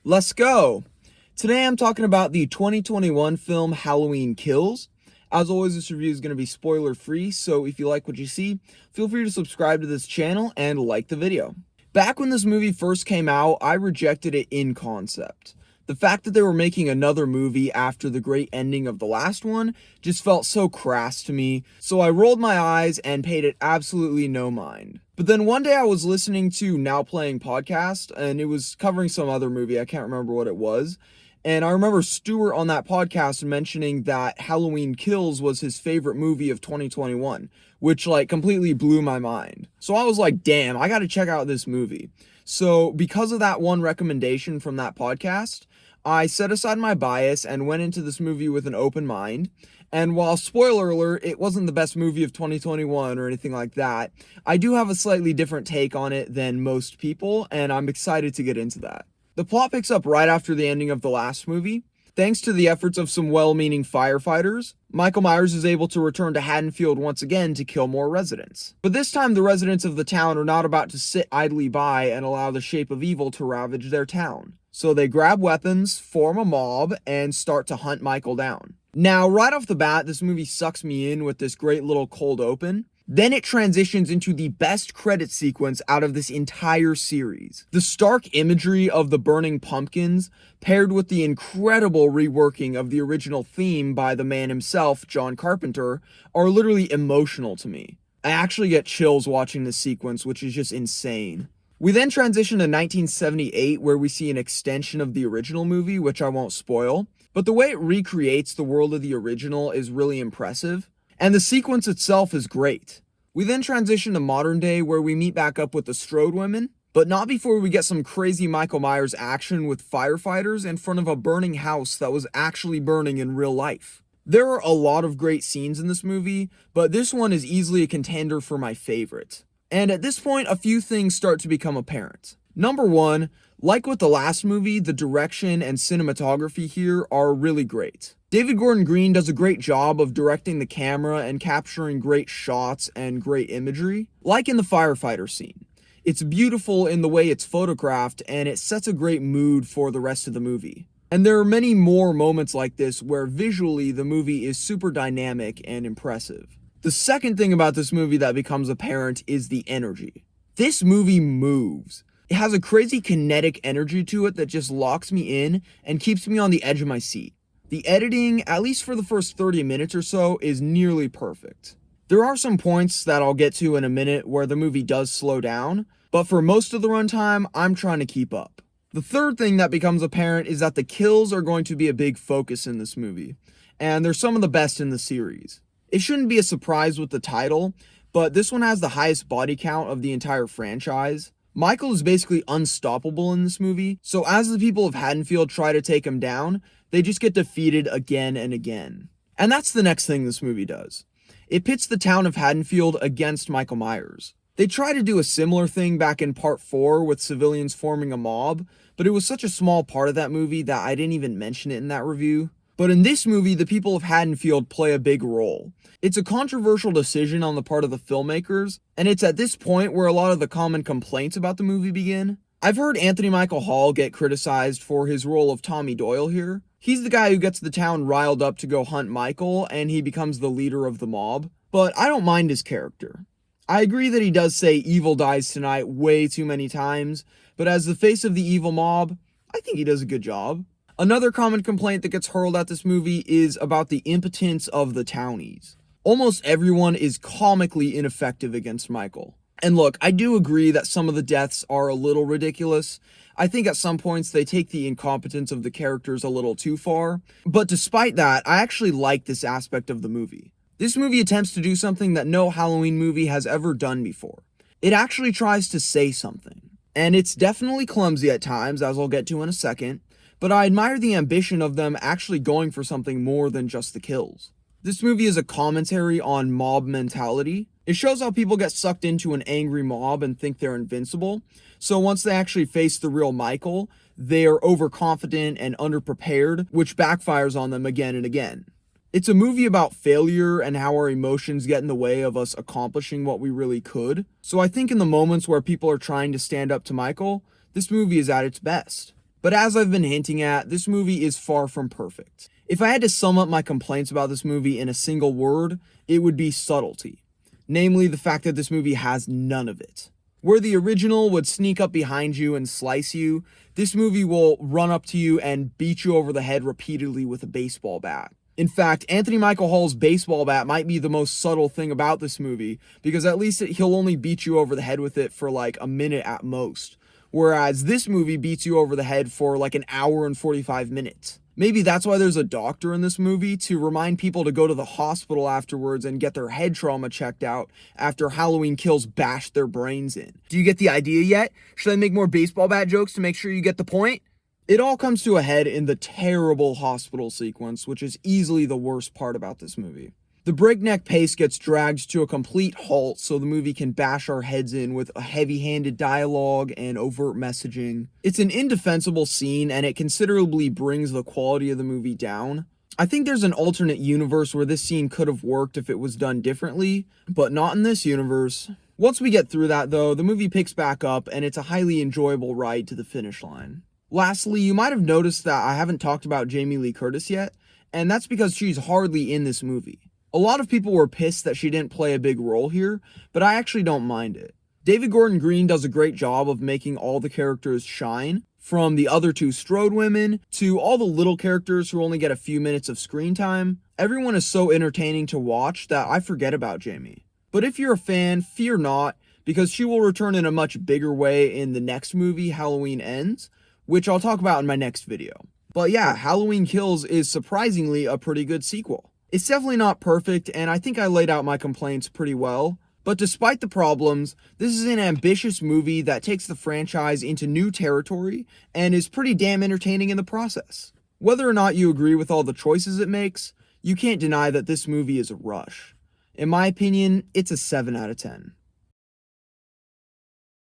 Let's go! Today I'm talking about the 2021 film Halloween Kills. As always, this review is going to be spoiler free, so if you like what you see, feel free to subscribe to this channel and like the video. Back when this movie first came out, I rejected it in concept. The fact that they were making another movie after the great ending of the last one just felt so crass to me, so I rolled my eyes and paid it absolutely no mind. But then one day I was listening to Now Playing Podcast, and it was covering some other movie, I can't remember what it was, and I remember Stuart on that podcast mentioning that Halloween Kills was his favorite movie of 2021, which completely blew my mind. So I was like, damn, I gotta check out this movie. So because of that one recommendation from that podcast, I set aside my bias and went into this movie with an open mind. And while, spoiler alert, it wasn't the best movie of 2021 or anything like that, I do have a slightly different take on it than most people, and I'm excited to get into that. The plot picks up right after the ending of the last movie. Thanks to the efforts of some well-meaning firefighters, Michael Myers is able to return to Haddonfield once again to kill more residents. But this time the residents of the town are not about to sit idly by and allow the shape of evil to ravage their town. So they grab weapons, form a mob, and start to hunt Michael down. Now, right off the bat, this movie sucks me in with this great little cold open. Then it transitions into the best credit sequence out of this entire series. The stark imagery of the burning pumpkins, paired with the incredible reworking of the original theme by the man himself, John Carpenter, are literally emotional to me. I actually get chills watching this sequence, which is just insane. We then transition to 1978, where we see an extension of the original movie, which I won't spoil, but the way it recreates the world of the original is really impressive. And the sequence itself is great. We then transition to modern day where we meet back up with the Strode women, but not before we get some crazy Michael Myers action with firefighters in front of a burning house that was actually burning in real life. There are a lot of great scenes in this movie, but this one is easily a contender for my favorite. And at this point, a few things start to become apparent. Number one, like with the last movie, the direction and cinematography here are really great. David Gordon Green does a great job of directing the camera and capturing great shots and great imagery, like in the firefighter scene. It's beautiful in the way it's photographed, and it sets a great mood for the rest of the movie. And there are many more moments like this where visually the movie is super dynamic and impressive. The second thing about this movie that becomes apparent is the energy. This movie moves. It has a crazy kinetic energy to it that just locks me in and keeps me on the edge of my seat. The editing, at least for the first 30 minutes or so, is nearly perfect. There are some points that I'll get to in a minute where the movie does slow down, but for most of the runtime, I'm trying to keep up. The third thing that becomes apparent is that the kills are going to be a big focus in this movie, and they're some of the best in the series. It shouldn't be a surprise with the title, but this one has the highest body count of the entire franchise. Michael is basically unstoppable in this movie, so as the people of Haddonfield try to take him down, they just get defeated again and again. And that's the next thing this movie does. It pits the town of Haddonfield against Michael Myers. They try to do a similar thing back in part 4 with civilians forming a mob, but it was such a small part of that movie that I didn't even mention it in that review. But in this movie, the people of Haddonfield play a big role. It's a controversial decision on the part of the filmmakers, and it's at this point where a lot of the common complaints about the movie begin. I've heard Anthony Michael Hall get criticized for his role of Tommy Doyle here. He's the guy who gets the town riled up to go hunt Michael, and he becomes the leader of the mob. But I don't mind his character. I agree that he does say "evil dies tonight" way too many times, but as the face of the evil mob, I think he does a good job. Another common complaint that gets hurled at this movie is about the impotence of the townies. Almost everyone is comically ineffective against Michael. And look, I do agree that some of the deaths are a little ridiculous. I think at some points they take the incompetence of the characters a little too far. But despite that, I actually like this aspect of the movie. This movie attempts to do something that no Halloween movie has ever done before. It actually tries to say something. And it's definitely clumsy at times, as I'll get to in a second, but I admire the ambition of them actually going for something more than just the kills. This movie is a commentary on mob mentality. It shows how people get sucked into an angry mob and think they're invincible, so once they actually face the real Michael, they are overconfident and underprepared, which backfires on them again and again. It's a movie about failure and how our emotions get in the way of us accomplishing what we really could, so I think in the moments where people are trying to stand up to Michael, this movie is at its best. But as I've been hinting at, this movie is far from perfect. If I had to sum up my complaints about this movie in a single word, it would be subtlety. Namely, the fact that this movie has none of it. Where the original would sneak up behind you and slice you, this movie will run up to you and beat you over the head repeatedly with a baseball bat. In fact, Anthony Michael Hall's baseball bat might be the most subtle thing about this movie, because at least he'll only beat you over the head with it for like a minute at most. Whereas this movie beats you over the head for like an hour and 45 minutes. Maybe that's why there's a doctor in this movie, to remind people to go to the hospital afterwards and get their head trauma checked out after Halloween Kills bashed their brains in. Do you get the idea yet? Should I make more baseball bat jokes to make sure you get the point? It all comes to a head in the terrible hospital sequence, which is easily the worst part about this movie. The breakneck pace gets dragged to a complete halt so the movie can bash our heads in with a heavy-handed dialogue and overt messaging. It's an indefensible scene, and it considerably brings the quality of the movie down. I think there's an alternate universe where this scene could have worked if it was done differently, but not in this universe. Once we get through that though, the movie picks back up and it's a highly enjoyable ride to the finish line. Lastly, you might have noticed that I haven't talked about Jamie Lee Curtis yet, and that's because she's hardly in this movie. A lot of people were pissed that she didn't play a big role here, but I actually don't mind it. David Gordon Green does a great job of making all the characters shine, from the other two Strode women to all the little characters who only get a few minutes of screen time. Everyone is so entertaining to watch that I forget about Jamie. But if you're a fan, fear not, because she will return in a much bigger way in the next movie, Halloween Ends, which I'll talk about in my next video. But yeah, Halloween Kills is surprisingly a pretty good sequel. It's definitely not perfect, and I think I laid out my complaints pretty well, but despite the problems, this is an ambitious movie that takes the franchise into new territory and is pretty damn entertaining in the process. Whether or not you agree with all the choices it makes, you can't deny that this movie is a rush. In my opinion, it's a 7 out of 10.